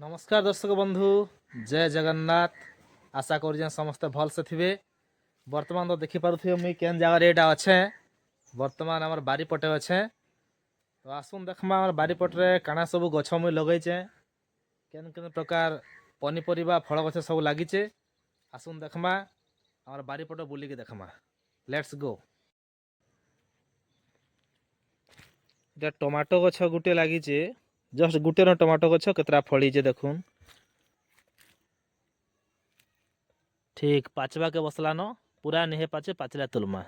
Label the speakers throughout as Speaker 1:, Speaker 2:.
Speaker 1: नमस्कार दर्शक बंधु जय जगन्नाथ। आशा कर समस्ते भल से थे। बर्तमान तो देखिपे मुई केन जगार यहाँ अच्छे बर्तमान आम बारीपटे अच्छे। तो आसुन देखमा आम बारीपटे काଣା सब गछ मुई लगेचे केन केन प्रकार पनीपरिया फल गछ सब लगिचे। आसुन देखमा आम बारीपटे बुलिकी देखमा। Let's go. ये टमाटो गछ गुटे लगिचे जस्ट गुटे न टमाटो गछ केतरा फड़ीचे देखुन। ठीक पाचवा के बसलान पूरा निहे पाचे पाचला तुलमा।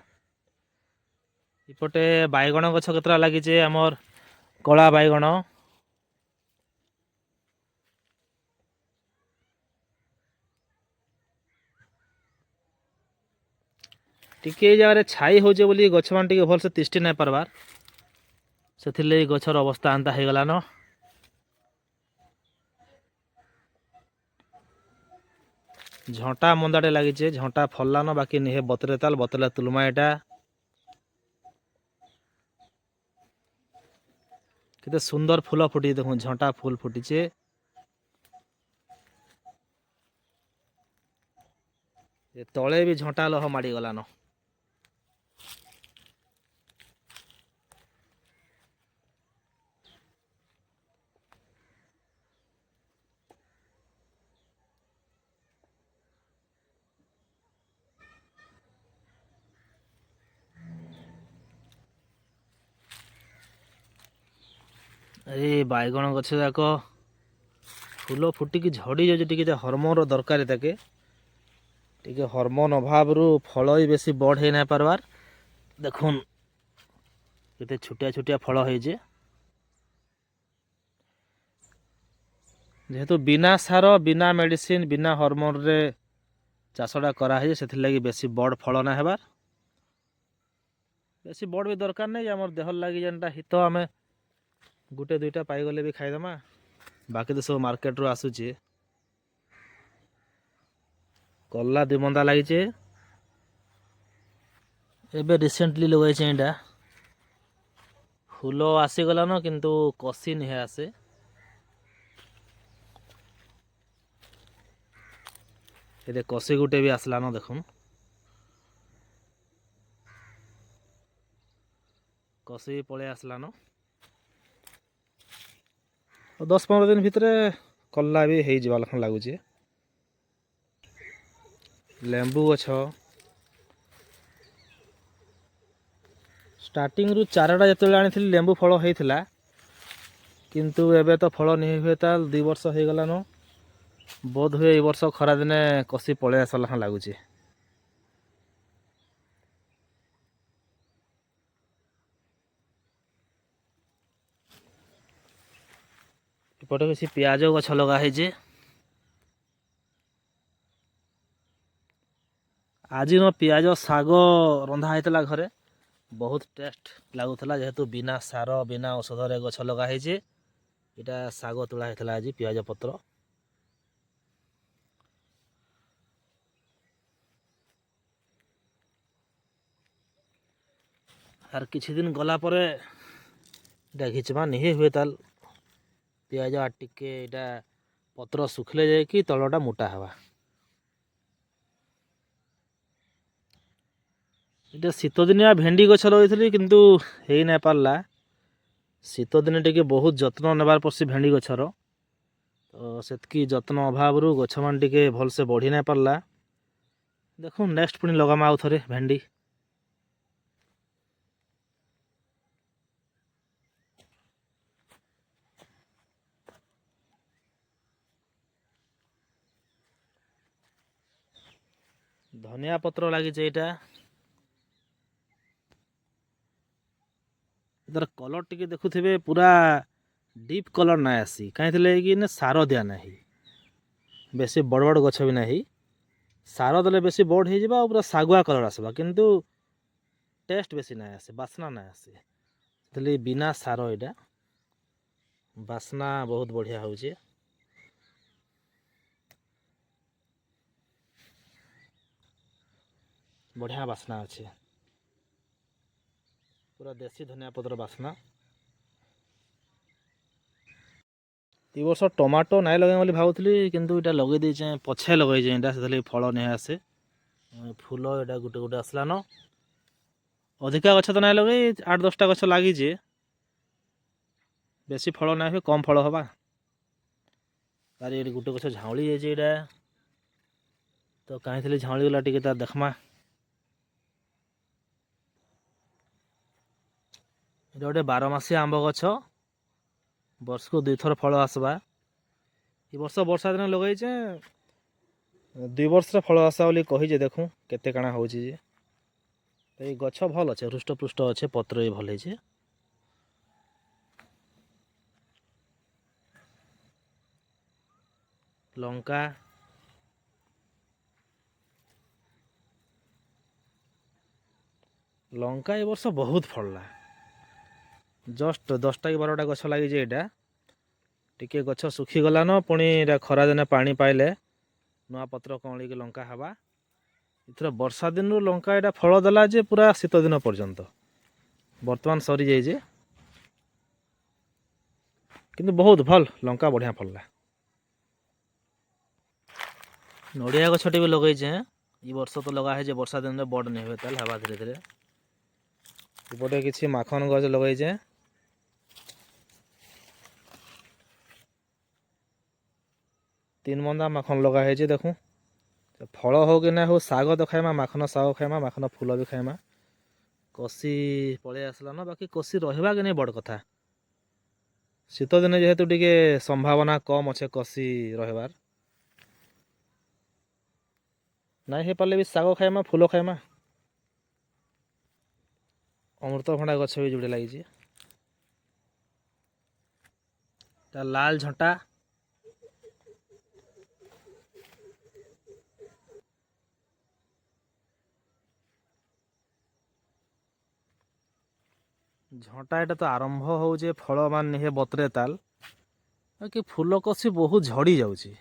Speaker 1: इपटे बाइगण गछ केतरा लगिचे आमर कला बाइगण। टिके जगह छाई होचे बोली गछ मान टिके भल से तिष्टि नहीं पारबार से गछर अवस्था अंता हो गलान। झंटा मंदाटे लगिचे झंटा फललान बाकी निहे बतरे ताल बतला तुलमा। एटा केते सुंदर फूल फुटी देखो झंटा फूल फुटीचे। तले भी झंटा लह माड़ी गलान। अरे बाइगण गछ जाक फूल फुटिकी झड़ी जाए टे हरमोन दरकार ताके टे हरमोन अभाव रु फल भी बेसी बड़ हो नहीं पारबार। देखुन केते छुटिया छुटिया फल होइजे जेहेतु बिना सार बिना मेडिसिन बिना हरमोन रे चाषटा कराई से लगी बेसी बड़ फल ना हेबार। बेसी बड़ भी दरकार नहीं आम देह लगी जेनटा हित आम गुटे दुईटा पाईगले भी खाईदमा। बाकी तो सब मार्केट रू आसूचे। कला दिमंदा लगी एबे रिसेंटली लगाई एटा फूल आसीगलान किंतु कसी नहीं आसे। ये कसी गुटे भी आसलान देखुन कसी भी पलि आसलान। 10-15 दिन भितर कला भी हो जावा लखन लगुच। लेंबू गछ स्टार्टिंग रु चाराटा जो आनी लेंबू फल होता किंतु एबे तो फल नहीं हुए ताल 2 वर्ष हो गलान। बोध हुए वर्ष खरा दिने कसी पलि आस लखन लगुच। एपटे बेसी पियाज गछ लगाई। आज न पियाज साग रंधा होता घरे बहुत टेस्ट लगुला जेहेतु बिना सार बिना औषध गछ लगाई। इटा साग तोड़ा होता आज पियाज पत्र। आर किछि दिन गला परे घिचमा नहीं हुए ताल पियाज टिके इटा पत्र सुखले जाए कि तलटा मोटा हवा। इटा शीत दिनिया भेंडी गछ लगी किंतु हो नहीं पारला। शीत दिन टे बहुत जत्न नेबार पड़सी भेंडी गछर तो सेतकी जत्न अभाव रु गछ मान टिके भल से बढ़ी नहीं पारला। देखो नेक्स्ट पुणी लगामा आउ थरे भेंडी। धनिया पत्र लगी एटा इधर कलर टिके देखुथे पूरा डीप कलर ना आसी कहीं कि सार दिया ना बेसी बड़ बड़ गछ भी ना सार देले बेसी बड़ हो पूरा सागुआ कलर आसवा किंतु टेस्ट बेसी ना आसे बास्ना ना आसे बिना सार यहाँ बास्ना बहुत बढ़िया होचे। बढ़िया बास्ना अच्छे पूरा देसी धनिया पत्र बास्ना। ଏ ବର୍ଷ ଟମାଟୋ ନାଇଁ ଲଗେଇ ବୋଲି ଭାବୁଥିଲି କିନ୍ତୁ ଏଇଟା ଲଗେଇ ଦେଇଛେ ପଛେ ଲଗେଇଛେ ଏଇଟା ସେଥିଲାଗି ଫଳ ନେଇ ଆସେ ଫୁଲ ଏଇଟା ଗୋଟେ ଗୋଟେ ଆସିଲାନ ଅଧିକା ଗଛ ତ ନାଇଁ ଲଗେଇ 8-10ଟା ଗଛ ଲାଗିଛେ ବେଶୀ ଫଳ ନାଇଁ ହୁଏ କମ୍ ଫଳ ହବା ଆରେ ଏଠି ଗୋଟେ ଗଛ ଝାଉଁଳି ଯାଇଛି ଏଇଟା ତ କାହିଁଥିଲି ଝାଉଁଳି ଗଲା ଟିକେ ତା ଦେଖମା ଏଇଟା ଗୋଟେ 12 ମାସିଆ ଆମ୍ବ ଗଛ ବର୍ଷକୁ 2 ଥର ଫଳ ଆସବା ଏ ବର୍ଷ ବର୍ଷା ଦିନ ଲଗେଇଛେ 2 ବର୍ଷରେ ଫଳ ଆସା ବୋଲି କହିଛେ ଦେଖୁଁ କେତେ କାଣା ହଉଛି ଯେ ଏଇ ଗଛ ଭଲ ଅଛେ ହୃଷ୍ଟପୃଷ୍ଟ ଅଛେ ପତ୍ର ବି ଭଲ ହେଇଛେ ଲଙ୍କା ଲଙ୍କା ଏ ବର୍ଷ ବହୁତ ଫଳଲା ଜଷ୍ଟ 10ଟା କି 12ଟା ଗଛ ଲାଗିଛି ଏଇଟା ଟିକେ ଗଛ ଶୁଖିଗଲାନ ପୁଣି ଏଇଟା ଖରାଦିନେ ପାଣି ପାଇଲେ ନୂଆ ପତ୍ର କଅଁଳିକି ଲଙ୍କା ହେବା ଏଥର ବର୍ଷା ଦିନରୁ ଲଙ୍କା ଏଇଟା ଫଳ ଦେଲା ଯେ ପୁରା ଶୀତ ଦିନ ପର୍ଯ୍ୟନ୍ତ ବର୍ତ୍ତମାନ ସରିଯାଇଛି କିନ୍ତୁ ବହୁତ ଭଲ ଲଙ୍କା ବଢ଼ିଆ ଫଳିଲା ନଡ଼ିଆ ଗଛଟି ବି ଲଗେଇଛେ ଏ ବର୍ଷ ତ ଲଗା ହେଇଛେ ବର୍ଷା ଦିନରେ ବଡ଼ ନେଇ ହୁଏ ତାହେଲେ ହେବା ଧୀରେ ଧୀରେ ଏପଟେ କିଛି ମାଖନ ଗଛ ଲଗେଇଛେ 3 ମନ୍ଦା ମାଖନ ଲଗା ହେଇଛି ଦେଖୁଁ ଫଳ ହଉ କି ନା ହଉ ଶାଗ ତ ଖାଇମା ମାଖନ ଶାଗ ଖାଇମା ମାଖନ ଫୁଲ ବି ଖାଇମା କଷି ପଳେଇ ଆସିଲା ନା ବାକି କଷି ରହିବା କି ନାଇଁ ବଡ଼ କଥା ଶୀତ ଦିନେ ଯେହେତୁ ଟିକେ ସମ୍ଭାବନା କମ୍ ଅଛେ କଷି ରହିବାର ନାଇଁ ହେଇପାରିଲେ ବି ଶାଗ ଖାଇମା ଫୁଲ ଖାଇମା ଅମୃତଭଣ୍ଡା ଗଛ ବି ଯୋଡ଼େ ଲାଗିଛି ତା ଲାଲ ଝଣ୍ଟା ଝଣ୍ଟା ଏଇଟା ତ ଆରମ୍ଭ ହଉଛେ ଫଳ ମାନ ନିହେ ବତରେ ତାଲ ବାକି ଫୁଲ କଷି ବହୁତ ଝଡ଼ି ଯାଉଛି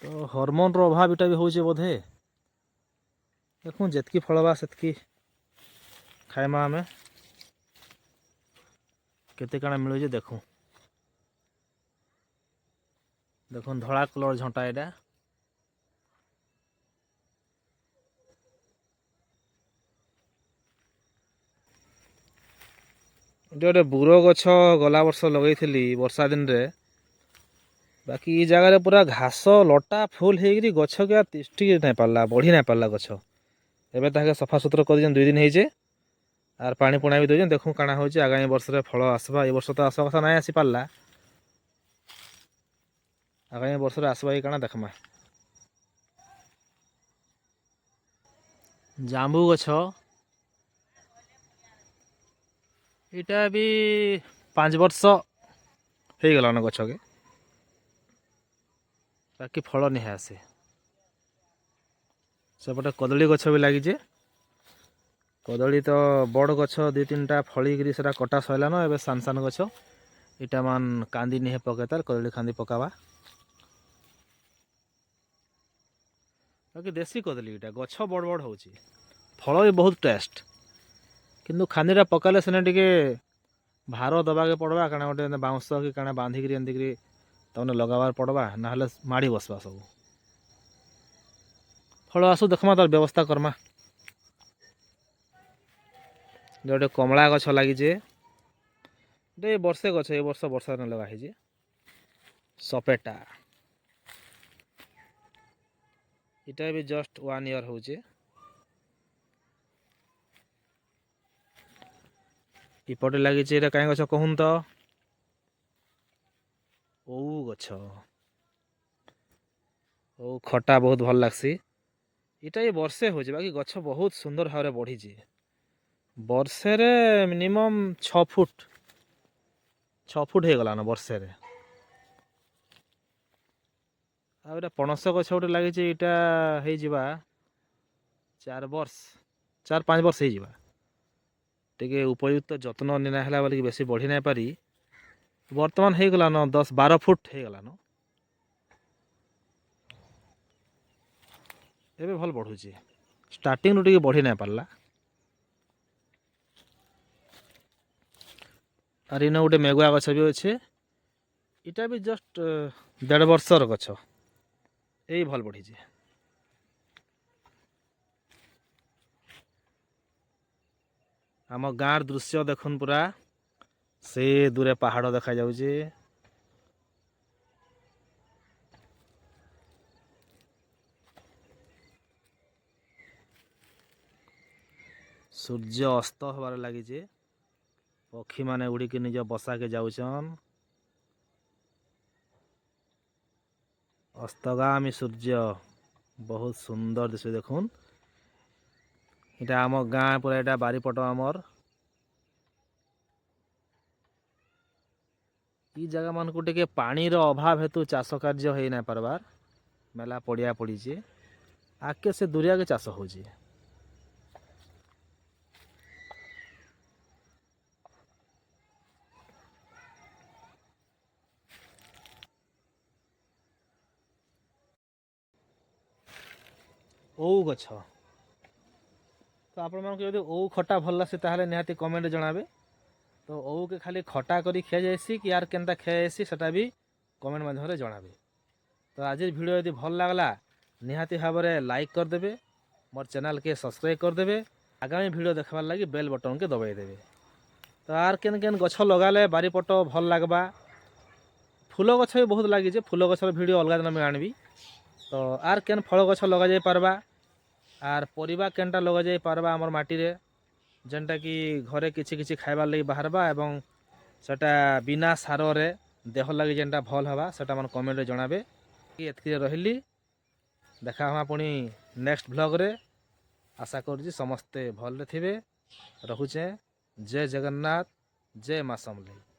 Speaker 1: ତ ହରମୋନର ଅଭାବ ଏଇଟା ବି ହଉଛେ ବୋଧେ ଦେଖୁଁ ଯେତିକି ଫଳବା ସେତିକି ଖାଇମା ଆମେ କେତେ କାଣା ମିଳୁଛି ଦେଖୁଁ ଦେଖୁନ୍ ଧଳା କଲର ଝଣ୍ଟା ଏଇଟା ଏଠି ଗୋଟେ ବୁର ଗଛ ଗଲା ବର୍ଷ ଲଗେଇଥିଲି ବର୍ଷା ଦିନରେ ବାକି ଏ ଜାଗାରେ ପୁରା ଘାସ ଲଟା ଫୁଲ ହେଇକରି ଗଛ କି ତିଷ୍ଟି ନାଇଁ ପାରିଲା ବଢ଼ି ନାଇଁ ପାରିଲା ଗଛ ଏବେ ତାକେ ସଫାସୁତୁରା କରିଦିଅନ୍ 2 ଦିନ ହେଇଛେ ଆର୍ ପାଣି ପୁଣା ବି ଦେଉଛନ୍ ଦେଖୁଁ କାଣା ହେଉଛି ଆଗାମୀ ବର୍ଷରେ ଫଳ ଆସବା ଏ ବର୍ଷ ତ ଆସ କଥା ନାଇଁ ଆସିପାରିଲା ଆଗାମୀ ବର୍ଷରେ ଆସିବା କି କାଣା ଦେଖମା ଜାମ୍ବୁ ଗଛ ଏଇଟା ବି 5 ବର୍ଷ ହେଇଗଲାନ ଗଛକେ ବାକି ଫଳ ନିହା ଆସେ ସେପଟେ କଦଳୀ ଗଛ ବି ଲାଗିଛି କଦଳୀ ତ ବଡ଼ ଗଛ 2-3ଟା ଫଳିକିରି ସେଟା କଟା ସରିଲାନ ଏବେ ସାନ ସାନ ଗଛ ଏଇଟା ମାନ କାନ୍ଦି ନିହେ ପକେଇ ତାର କଦଳୀ ଖାନ୍ଦି ପକାବା ବାକି ଦେଶୀ କଦଳୀ ଏଇଟା ଗଛ ବଡ଼ ବଡ଼ ହେଉଛି ଫଳ ବି ବହୁତ ଟେଷ୍ଟ କିନ୍ତୁ ଖାନ୍ଦିଟା ପକାଇଲେ ସେନେ ଟିକେ ଭାର ଦବାକେ ପଡ଼ବା କାଣା ଗୋଟେ ବାଉଁଶ କି କାଣା ବାନ୍ଧିକିରି ଏମିତିକିରି ତାମାନେ ଲଗାବାର ପଡ଼ବା ନହେଲେ ମାଡ଼ି ବସବା ସବୁ ଫଳ ଆସୁ ଦେଖମା ତାର ବ୍ୟବସ୍ଥା କର୍ମା ଗୋଟେ କମଳା ଗଛ ଲାଗିଛି ଗୋଟେ ବର୍ଷେ ଗଛ ଏ ବର୍ଷ ବର୍ଷା ଦିନ ଲଗା ହେଇଛି ସପେଟା ଏଇଟା ବି ଜଷ୍ଟ 1 ଇୟର ହଉଛି ଏପଟେ ଲାଗିଛି ଏଇଟା କାହିଁ ଗଛ କହୁନ୍ ତ ଓଉ ଗଛ ଓଉ ଖଟା ବହୁତ ଭଲ ଲାଗ୍ସି ଏଇଟା ବି ବର୍ଷେ ହେଉଛି ବାକି ଗଛ ବହୁତ ସୁନ୍ଦର ଭାବରେ ବଢ଼ିଛି ବର୍ଷେରେ ମିନିମମ୍ 6 ଫୁଟ ହେଇଗଲାନ ବର୍ଷେରେ ଆଉ ଏଇଟା ପଣସ ଗଛ ଗୋଟେ ଲାଗିଛି ଏଇଟା ହେଇଯିବା 4 ବର୍ଷ 4-5 ବର୍ଷ ହେଇଯିବା ଟିକେ ଉପଯୁକ୍ତ ଯତ୍ନ ନେନା ହେଲା ବୋଲିକି ବେଶୀ ବଢ଼ି ନାଇଁ ପାରି ବର୍ତ୍ତମାନ ହେଇଗଲାନ 10-12 ଫୁଟ ହେଇଗଲାନ ଏବେ ଭଲ ବଢ଼ୁଛି ଷ୍ଟାର୍ଟିଂରୁ ଟିକେ ବଢ଼ି ନାଇଁ ପାରିଲା ଆର୍ ଇନ ଗୋଟେ ମେଗୁଆ ଗଛ ବି ଅଛେ इटा भी जस्ट 1.5 वर्षर गछ यही भल बढ़ी। आम गाँर दृश्य देखुन पूरा से दूरे पहाड़ देखा जाउछे। सूर्य अस्त हबार लगी। पक्षी माने उड़िकी निज बसा के जाउछन। अस्तगामी सूर्य बहुत सुंदर दिशे देखुन। इटा आम गाँ पूरा इटा बारीपट आमर ई जगह मान को टिके पानी रो अभाव हेतु चाष कार्य हो ना पारबार मेला पड़िया पड़ी आगे से दुरिया के चाष हो। ओउ गछ तो आपण मान यदि ओउ खटा भल लासे ताहले निहाती कमेंट जणाबे। तो ओउ के खाली खटा करी खिया जायसी कि यार केनता खिया जायसी सेटा भी कमेंट माध्यम रे जणाबे। तो आज वीडियो यदि भल लागला निहाती भाबरे लाइक कर देबे, मोर चैनल के सब्सक्राइब कर देबे, आगामी वीडियो देखबार लागि बेल बटन के दबाई देबे। तो आर केन केन गछ लगाले बारीपट भल लागबा। फूल गछ भी बहुत लगी जे फूल गछर वीडियो अलग दिन में आनबी। तो आर केन फल गछ लगा जाय पारबा आर परिबा केनटा लगा जाय पारबा हमर माटी रे जेनटा कि घरे किछि किछि खाइबार लागि बाहरबा एवं सेटा बिना सार रे देह लागि जेनटा भल हवा सेटा मन कमेंट रे जणाबे। एतकी रहिली देखा हमा पुणी नेक्स्ट ब्लॉग रे। आशा करूँ समस्ते भल रे थिबे। रहुचे। जय जगन्नाथ, जय माँ समलेई।